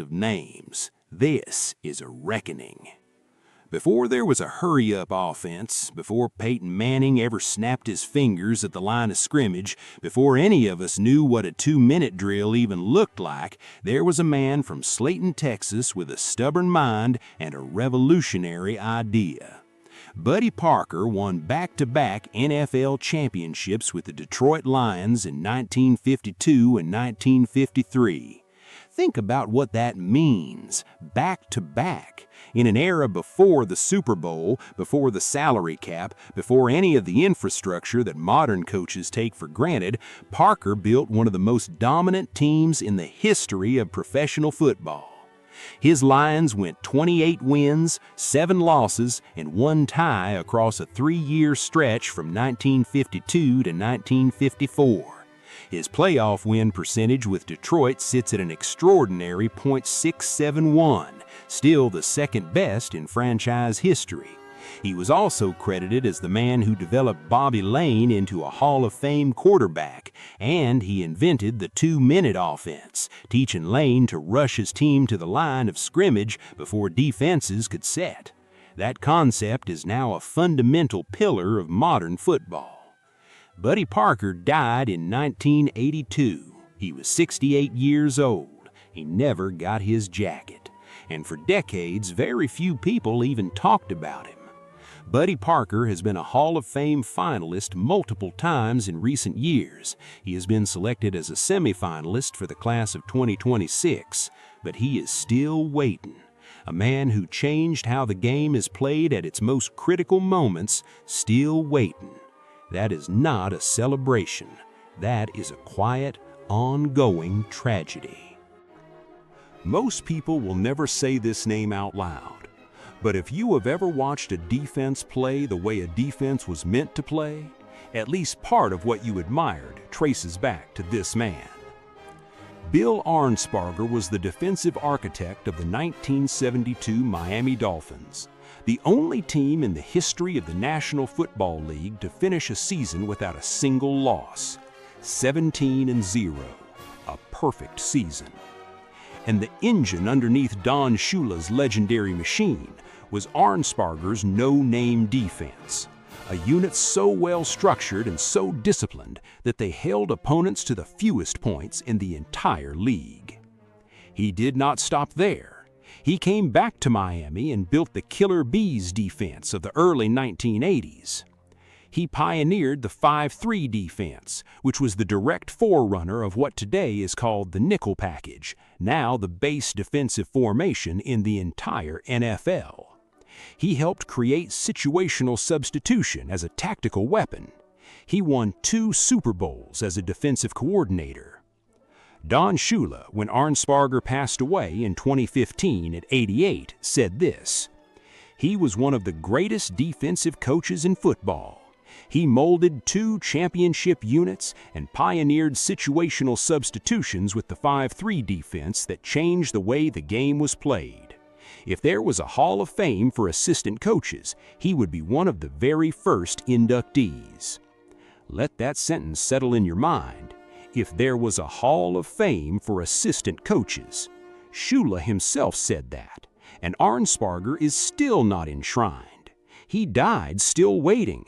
of names. This is a reckoning. Before there was a hurry-up offense, before Peyton Manning ever snapped his fingers at the line of scrimmage, before any of us knew what a 2-minute drill even looked like, there was a man from Slayton, Texas with a stubborn mind and a revolutionary idea. Buddy Parker won back-to-back NFL championships with the Detroit Lions in 1952 and 1953. Think about what that means, back-to-back. In an era before the Super Bowl, before the salary cap, before any of the infrastructure that modern coaches take for granted, Parker built one of the most dominant teams in the history of professional football. His Lions went 28 wins, 7 losses, and 1 tie across a 3-year stretch from 1952 to 1954. His playoff win percentage with Detroit sits at an extraordinary .671, still the second best in franchise history. He was also credited as the man who developed Bobby Lane into a Hall of Fame quarterback, and he invented the 2-minute offense, teaching Lane to rush his team to the line of scrimmage before defenses could set. That concept is now a fundamental pillar of modern football. Buddy Parker died in 1982. He was 68 years old. He never got his jacket. And for decades, very few people even talked about him. Buddy Parker has been a Hall of Fame finalist multiple times in recent years. He has been selected as a semifinalist for the class of 2026, but he is still waiting. A man who changed how the game is played at its most critical moments, still waiting. That is not a celebration. That is a quiet, ongoing tragedy. Most people will never say this name out loud, but if you have ever watched a defense play the way a defense was meant to play, at least part of what you admired traces back to this man. Bill Arnsparger was the defensive architect of the 1972 Miami Dolphins, the only team in the history of the National Football League to finish a season without a single loss, 17-0, a perfect season. And the engine underneath Don Shula's legendary machine was Arnsparger's no-name defense, a unit so well-structured and so disciplined that they held opponents to the fewest points in the entire league. He did not stop there. He came back to Miami and built the Killer Bees defense of the early 1980s. He pioneered the 5-3 defense, which was the direct forerunner of what today is called the nickel package, now the base defensive formation in the entire NFL. He helped create situational substitution as a tactical weapon. He won 2 Super Bowls as a defensive coordinator. Don Shula, when Arnsparger passed away in 2015 at 88, said this: "He was one of the greatest defensive coaches in football. He molded 2 championship units and pioneered situational substitutions with the 5-3 defense that changed the way the game was played. If there was a Hall of Fame for assistant coaches, he would be one of the very first inductees." Let that sentence settle in your mind. If there was a Hall of Fame for assistant coaches. Shula himself said that, and Arnsparger is still not enshrined. He died still waiting.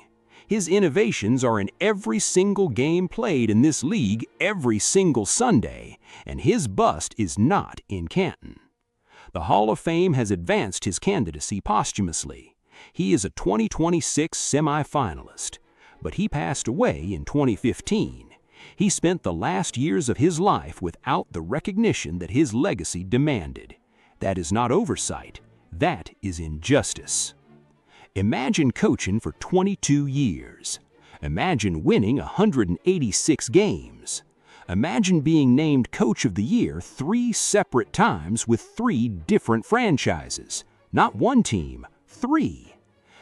His innovations are in every single game played in this league every single Sunday, and his bust is not in Canton. The Hall of Fame has advanced his candidacy posthumously. He is a 2026 semifinalist, but he passed away in 2015. He spent the last years of his life without the recognition that his legacy demanded. That is not oversight. That is injustice. Imagine coaching for 22 years. Imagine winning 186 games. Imagine being named Coach of the Year 3 separate times with 3 different franchises. Not one team, 3.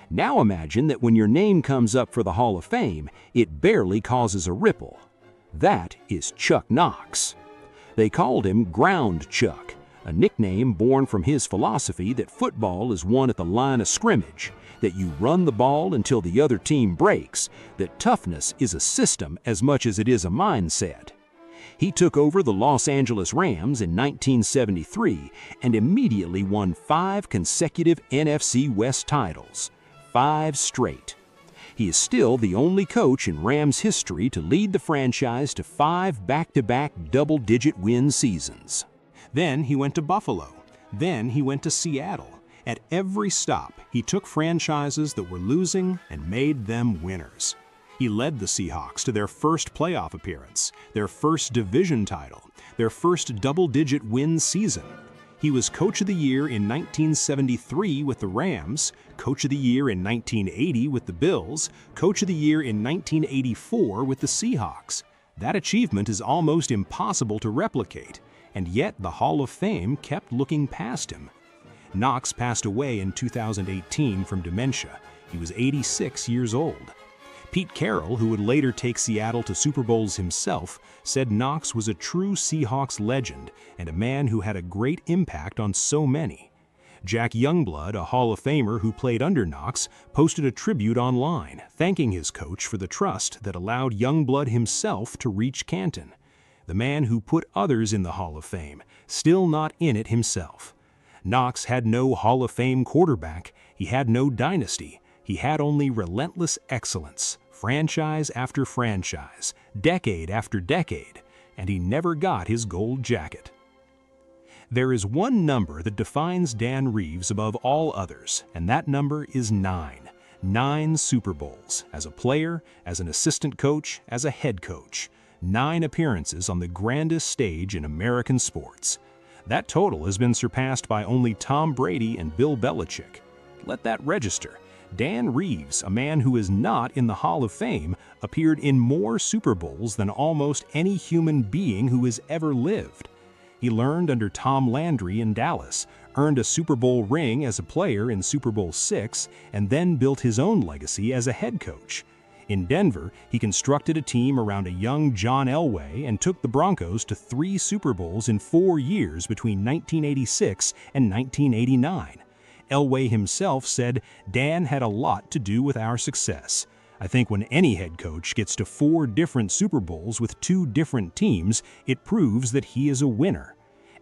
Now imagine that when your name comes up for the Hall of Fame, it barely causes a ripple. That is Chuck Knox. They called him Ground Chuck, a nickname born from his philosophy that football is won at the line of scrimmage, that you run the ball until the other team breaks, that toughness is a system as much as it is a mindset. He took over the Los Angeles Rams in 1973 and immediately won 5 consecutive NFC West titles, 5 straight. He is still the only coach in Rams history to lead the franchise to 5 back-to-back double-digit win seasons. Then he went to Buffalo. Then he went to Seattle. At every stop, he took franchises that were losing and made them winners. He led the Seahawks to their first playoff appearance, their first division title, their first double-digit win season. He was Coach of the Year in 1973 with the Rams, Coach of the Year in 1980 with the Bills, Coach of the Year in 1984 with the Seahawks. That achievement is almost impossible to replicate, and yet the Hall of Fame kept looking past him. Knox passed away in 2018 from dementia. He was 86 years old. Pete Carroll, who would later take Seattle to Super Bowls himself, said Knox was a true Seahawks legend and a man who had a great impact on so many. Jack Youngblood, a Hall of Famer who played under Knox, posted a tribute online, thanking his coach for the trust that allowed Youngblood himself to reach Canton. The man who put others in the Hall of Fame, still not in it himself. Knox had no Hall of Fame quarterback, he had no dynasty, he had only relentless excellence, franchise after franchise, decade after decade, and he never got his gold jacket. There is one number that defines Dan Reeves above all others, and that number is 9. 9 Super Bowls, as a player, as an assistant coach, as a head coach. 9 appearances on the grandest stage in American sports. That total has been surpassed by only Tom Brady and Bill Belichick. Let that register. Dan Reeves, a man who is not in the Hall of Fame, appeared in more Super Bowls than almost any human being who has ever lived. He learned under Tom Landry in Dallas, earned a Super Bowl ring as a player in Super Bowl VI, and then built his own legacy as a head coach. In Denver, he constructed a team around a young John Elway and took the Broncos to 3 Super Bowls in 4 years between 1986 and 1989. Elway himself said, "Dan had a lot to do with our success. I think when any head coach gets to 4 different Super Bowls with 2 different teams, it proves that he is a winner."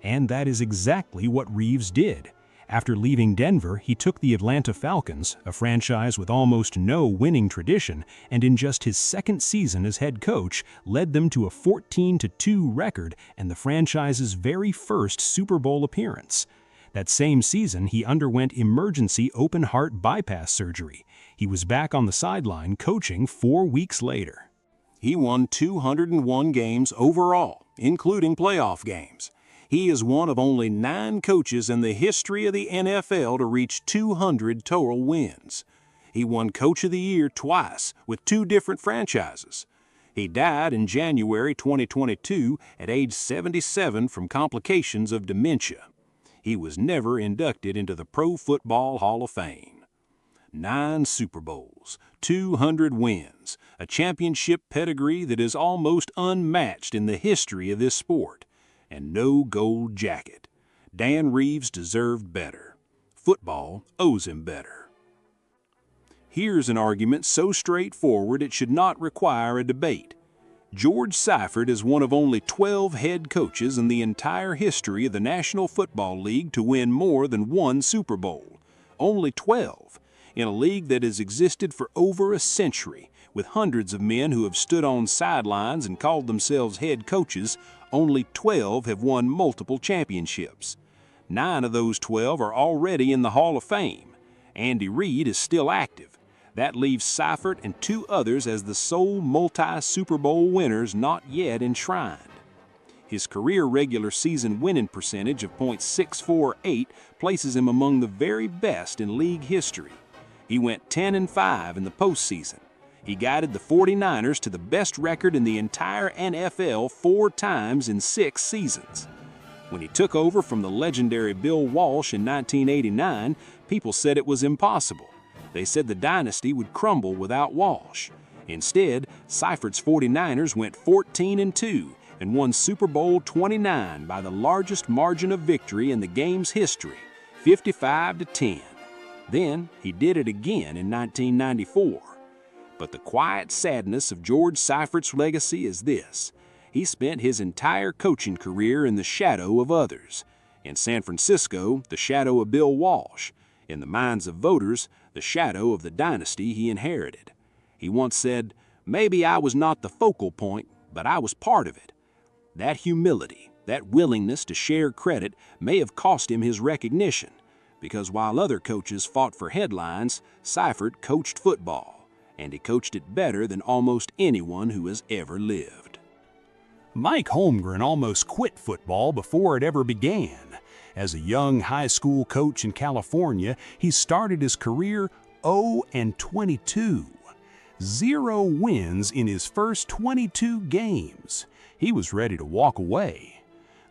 And that is exactly what Reeves did. After leaving Denver, he took the Atlanta Falcons, a franchise with almost no winning tradition, and in just his 2nd season as head coach, led them to a 14-2 record and the franchise's very first Super Bowl appearance. That same season, he underwent emergency open-heart bypass surgery. He was back on the sideline coaching 4 weeks later. He won 201 games overall, including playoff games. He is one of only 9 coaches in the history of the NFL to reach 200 total wins. He won Coach of the Year twice with 2 different franchises. He died in January 2022 at age 77 from complications of dementia. He was never inducted into the Pro Football Hall of Fame. 9 Super Bowls, 200 wins, a championship pedigree that is almost unmatched in the history of this sport, and no gold jacket. Dan Reeves deserved better. Football owes him better. Here's an argument so straightforward it should not require a debate. George Seifert is one of only 12 head coaches in the entire history of the National Football League to win more than 1 Super Bowl. Only 12, in a league that has existed for over a century, with hundreds of men who have stood on sidelines and called themselves head coaches. Only 12 have won multiple championships. 9 of those 12 are already in the Hall of Fame. Andy Reid is still active. That leaves Seifert and 2 others as the sole multi-Super Bowl winners not yet enshrined. His career regular season winning percentage of .648 places him among the very best in league history. He went 10-5 in the postseason. He guided the 49ers to the best record in the entire NFL 4 times in 6 seasons. When he took over from the legendary Bill Walsh in 1989, people said it was impossible. They said the dynasty would crumble without Walsh. Instead, Seifert's 49ers went 14-2 and won Super Bowl 29 by the largest margin of victory in the game's history, 55-10. Then he did it again in 1994. But the quiet sadness of George Seifert's legacy is this: he spent his entire coaching career in the shadow of others. In San Francisco, the shadow of Bill Walsh. In the minds of voters, the shadow of the dynasty he inherited. He once said, "Maybe I was not the focal point, but I was part of it." That humility, that willingness to share credit may have cost him his recognition, because while other coaches fought for headlines, Seifert coached football, and he coached it better than almost anyone who has ever lived. Mike Holmgren almost quit football before it ever began. As a young high school coach in California, he started his career 0-22. 0 wins in his first 22 games. He was ready to walk away.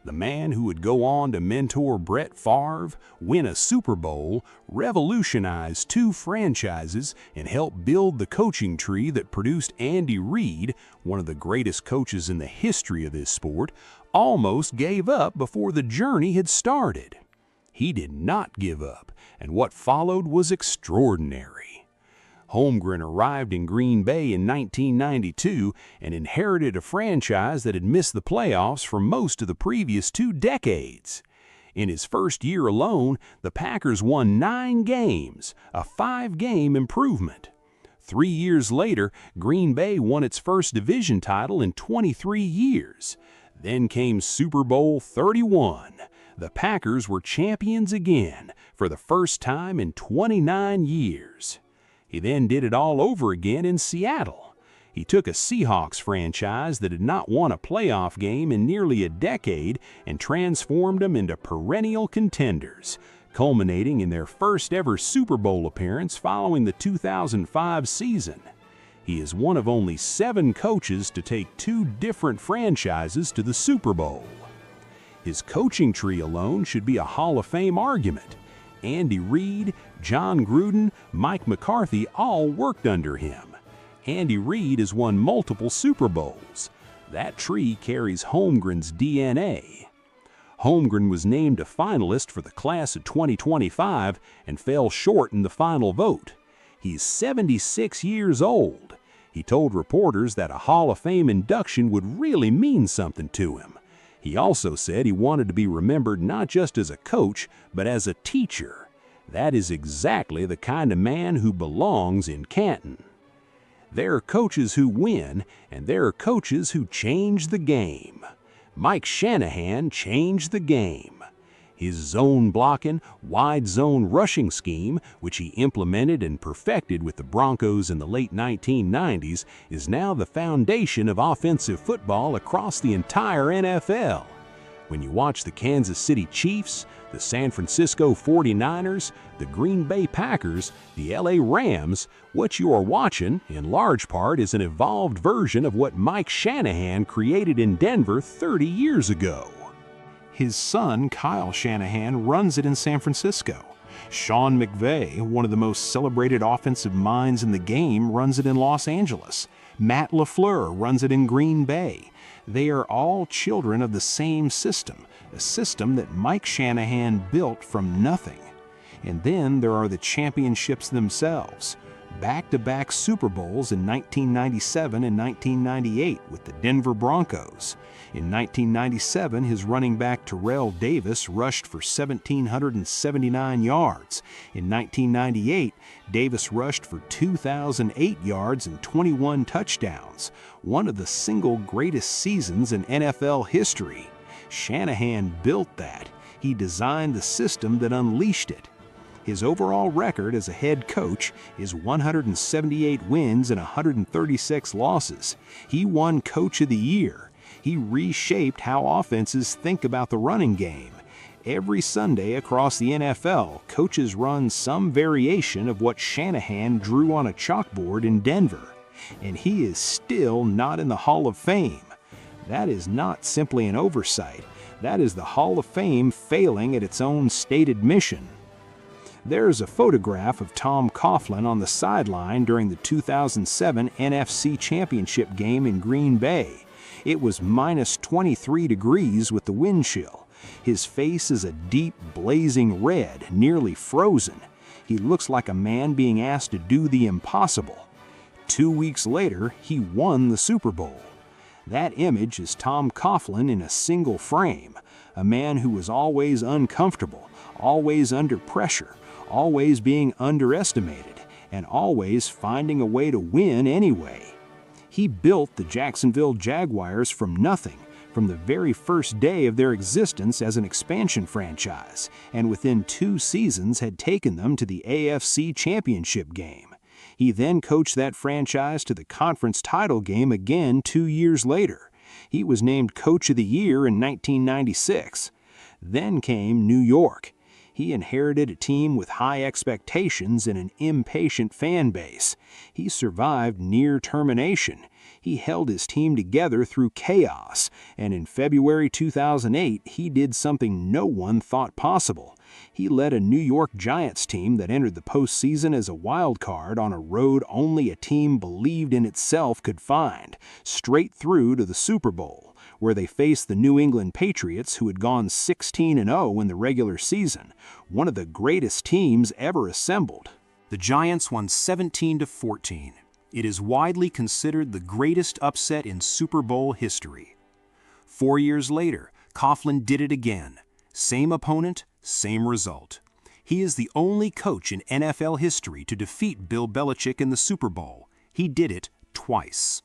The man who would go on to mentor Brett Favre, win a Super Bowl, revolutionize 2 franchises, and help build the coaching tree that produced Andy Reid, one of the greatest coaches in the history of this sport, almost gave up before the journey had started. He did not give up, and what followed was extraordinary. Holmgren arrived in Green Bay in 1992 and inherited a franchise that had missed the playoffs for most of the previous 2 decades. In his first year alone, the Packers won 9 games, a 5-game improvement. 3 years later, Green Bay won its first division title in 23 years. Then came Super Bowl 31. The Packers were champions again for the first time in 29 years. He then did it all over again in Seattle. He took a Seahawks franchise that had not won a playoff game in nearly a decade and transformed them into perennial contenders, culminating in their first ever Super Bowl appearance following the 2005 season. He is one of only 7 coaches to take 2 different franchises to the Super Bowl. His coaching tree alone should be a Hall of Fame argument. Andy Reid, John Gruden, Mike McCarthy all worked under him. Andy Reid has won multiple Super Bowls. That tree carries Holmgren's DNA. Holmgren was named a finalist for the class of 2025 and fell short in the final vote. He's 76 years old. He told reporters that a Hall of Fame induction would really mean something to him. He also said he wanted to be remembered not just as a coach, but as a teacher. That is exactly the kind of man who belongs in Canton. There are coaches who win, and there are coaches who change the game. Mike Shanahan changed the game. His zone blocking, wide zone rushing scheme, which he implemented and perfected with the Broncos in the late 1990s, is now the foundation of offensive football across the entire NFL. When you watch the Kansas City Chiefs, the San Francisco 49ers, the Green Bay Packers, the LA Rams, what you are watching, in large part, is an evolved version of what Mike Shanahan created in Denver 30 years ago. His son, Kyle Shanahan, runs it in San Francisco. Sean McVay, one of the most celebrated offensive minds in the game, runs it in Los Angeles. Matt LaFleur runs it in Green Bay. They are all children of the same system, a system that Mike Shanahan built from nothing. And then there are the championships themselves. Back-to-back Super Bowls in 1997 and 1998 with the Denver Broncos. In 1997, his running back Terrell Davis rushed for 1,779 yards. In 1998, Davis rushed for 2,008 yards and 21 touchdowns, one of the single greatest seasons in NFL history. Shanahan built that. He designed the system that unleashed it. His overall record as a head coach is 178 wins and 136 losses. He won Coach of the Year. He reshaped how offenses think about the running game. Every Sunday across the NFL, coaches run some variation of what Shanahan drew on a chalkboard in Denver. And he is still not in the Hall of Fame. That is not simply an oversight. That is the Hall of Fame failing at its own stated mission. There is a photograph of Tom Coughlin on the sideline during the 2007 NFC Championship game in Green Bay. It was minus 23 degrees with the wind chill. His face is a deep, blazing red, nearly frozen. He looks like a man being asked to do the impossible. 2 weeks later, he won the Super Bowl. That image is Tom Coughlin in a single frame, a man who was always uncomfortable, always under pressure, always being underestimated, and always finding a way to win anyway. He built the Jacksonville Jaguars from nothing, from the very first day of their existence as an expansion franchise, and within 2 seasons had taken them to the AFC Championship game. He then coached that franchise to the conference title game again 2 years later. He was named Coach of the Year in 1996. Then came New York. He inherited a team with high expectations and an impatient fan base. He survived near termination. He held his team together through chaos, and in February 2008, he did something no one thought possible. He led a New York Giants team that entered the postseason as a wild card on a road only a team believed in itself could find, straight through to the Super Bowl, where they faced the New England Patriots, who had gone 16-0 in the regular season, one of the greatest teams ever assembled. The Giants won 17-14. It is widely considered the greatest upset in Super Bowl history. 4 years later, Coughlin did it again. Same opponent, same result. He is the only coach in NFL history to defeat Bill Belichick in the Super Bowl. He did it twice.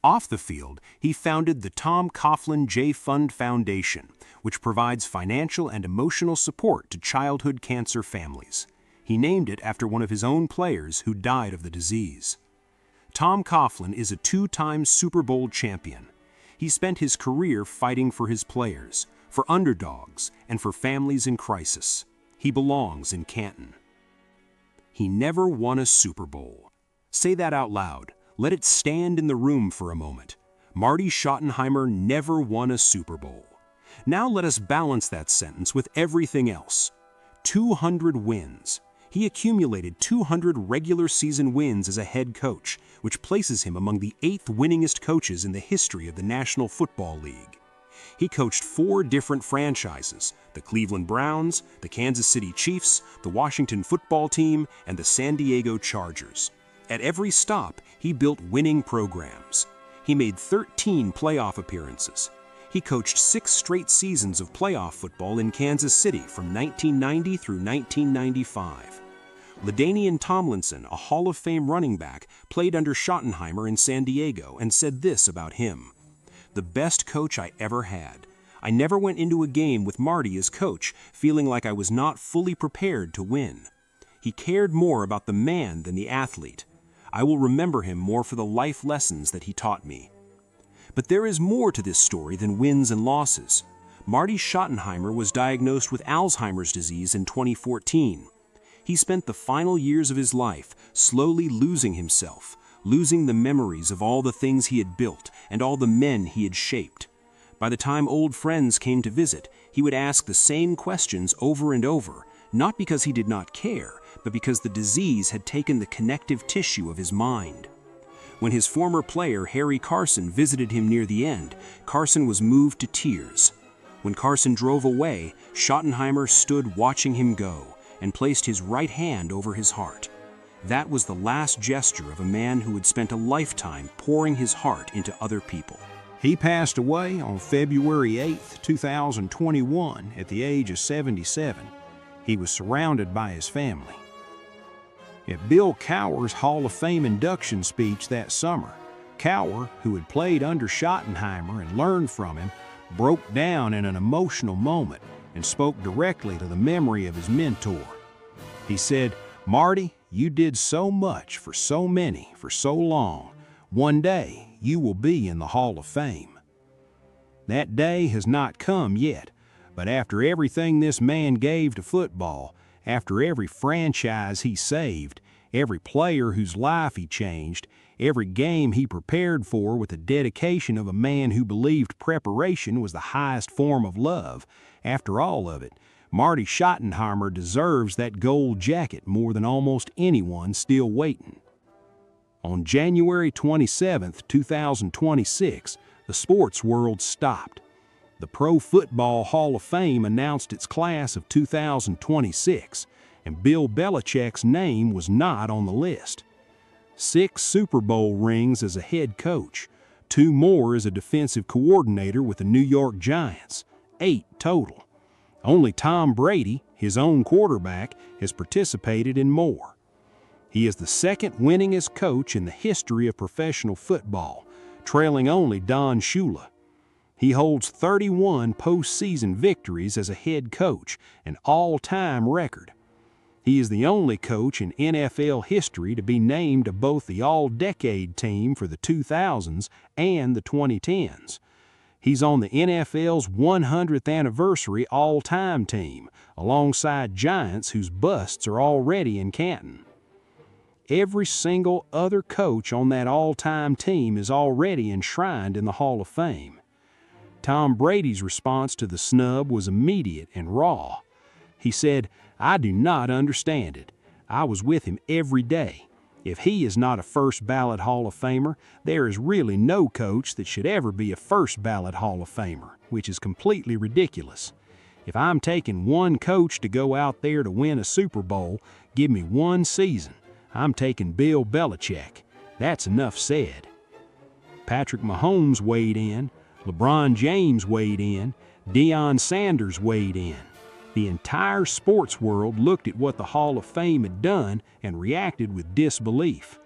Off the field, he founded the Tom Coughlin J Fund Foundation, which provides financial and emotional support to childhood cancer families. He named it after one of his own players who died of the disease. Tom Coughlin is a 2-time Super Bowl champion. He spent his career fighting for his players, for underdogs, and for families in crisis. He belongs in Canton. He never won a Super Bowl. Say that out loud. Let it stand in the room for a moment. Marty Schottenheimer never won a Super Bowl. Now let us balance that sentence with everything else. 200 wins. He accumulated 200 regular season wins as a head coach, which places him among the 8th winningest coaches in the history of the National Football League. He coached 4 different franchises: the Cleveland Browns, the Kansas City Chiefs, the Washington Football Team, and the San Diego Chargers. At every stop, he built winning programs. He made 13 playoff appearances. He coached 6 straight seasons of playoff football in Kansas City from 1990 through 1995. LaDainian Tomlinson, a Hall of Fame running back, played under Schottenheimer in San Diego and said this about him: "The best coach I ever had. I never went into a game with Marty as coach feeling like I was not fully prepared to win. He cared more about the man than the athlete. I will remember him more for the life lessons that he taught me." But there is more to this story than wins and losses. Marty Schottenheimer was diagnosed with Alzheimer's disease in 2014. He spent the final years of his life slowly losing himself, losing the memories of all the things he had built and all the men he had shaped. By the time old friends came to visit, he would ask the same questions over and over, not because he did not care, but because the disease had taken the connective tissue of his mind. When his former player, Harry Carson, visited him near the end, Carson was moved to tears. When Carson drove away, Schottenheimer stood watching him go and placed his right hand over his heart. That was the last gesture of a man who had spent a lifetime pouring his heart into other people. He passed away on February 8, 2021, at the age of 77. He was surrounded by his family. At Bill Cowher's Hall of Fame induction speech that summer, Cowher, who had played under Schottenheimer and learned from him, broke down in an emotional moment and spoke directly to the memory of his mentor. He said, "Marty, you did so much for so many for so long. One day, you will be in the Hall of Fame." That day has not come yet, but after everything this man gave to football, after every franchise he saved, every player whose life he changed, every game he prepared for with the dedication of a man who believed preparation was the highest form of love, after all of it, Marty Schottenheimer deserves that gold jacket more than almost anyone still waiting. On January 27, 2026, the sports world stopped. The Pro Football Hall of Fame announced its class of 2026, and Bill Belichick's name was not on the list. 6 Super Bowl rings as a head coach, 2 more as a defensive coordinator with the New York Giants, 8 total. Only Tom Brady, his own quarterback, has participated in more. He is the second winningest coach in the history of professional football, trailing only Don Shula. He holds 31 postseason victories as a head coach, an all-time record. He is the only coach in NFL history to be named to both the All-Decade team for the 2000s and the 2010s. He's on the NFL's 100th anniversary all-time team, alongside giants whose busts are already in Canton. Every single other coach on that all-time team is already enshrined in the Hall of Fame. Tom Brady's response to the snub was immediate and raw. He said, "I do not understand it. I was with him every day. If he is not a first-ballot Hall of Famer, there is really no coach that should ever be a first-ballot Hall of Famer, which is completely ridiculous. If I'm taking one coach to go out there to win a Super Bowl, give me one season. I'm taking Bill Belichick. That's enough said." Patrick Mahomes weighed in, LeBron James weighed in, Deion Sanders weighed in. The entire sports world looked at what the Hall of Fame had done and reacted with disbelief.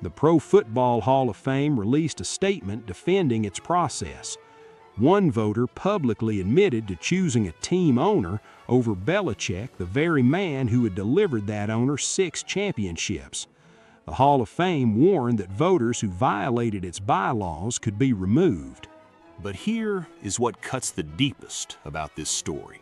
The Pro Football Hall of Fame released a statement defending its process. One voter publicly admitted to choosing a team owner over Belichick, the very man who had delivered that owner 6 championships. The Hall of Fame warned that voters who violated its bylaws could be removed. But here is what cuts the deepest about this story.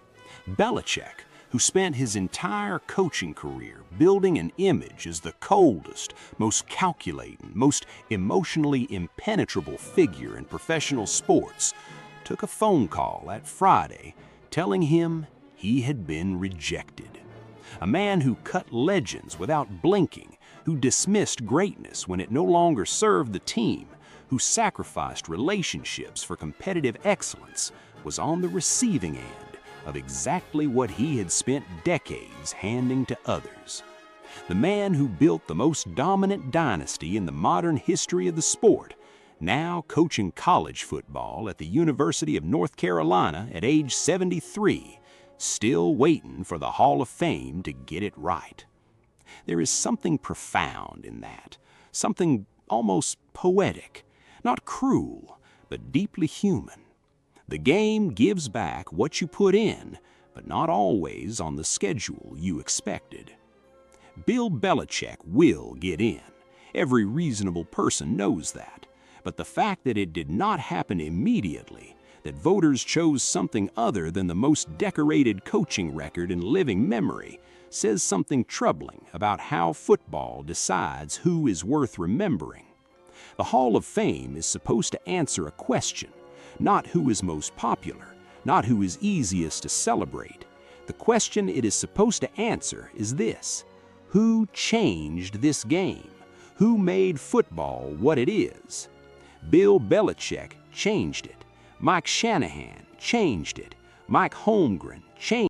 Belichick, who spent his entire coaching career building an image as the coldest, most calculating, most emotionally impenetrable figure in professional sports, took a phone call that Friday telling him he had been rejected. A man who cut legends without blinking, who dismissed greatness when it no longer served the team, who sacrificed relationships for competitive excellence, was on the receiving end of exactly what he had spent decades handing to others. The man who built the most dominant dynasty in the modern history of the sport, now coaching college football at the University of North Carolina at age 73, still waiting for the Hall of Fame to get it right. There is something profound in that, something almost poetic, not cruel, but deeply human. The game gives back what you put in, but not always on the schedule you expected. Bill Belichick will get in. Every reasonable person knows that. But the fact that it did not happen immediately, that voters chose something other than the most decorated coaching record in living memory, says something troubling about how football decides who is worth remembering. The Hall of Fame is supposed to answer a question, not who is most popular, not who is easiest to celebrate. The question it is supposed to answer is this: who changed this game? Who made football what it is? Bill Belichick changed it. Mike Shanahan changed it. Mike Holmgren changed it.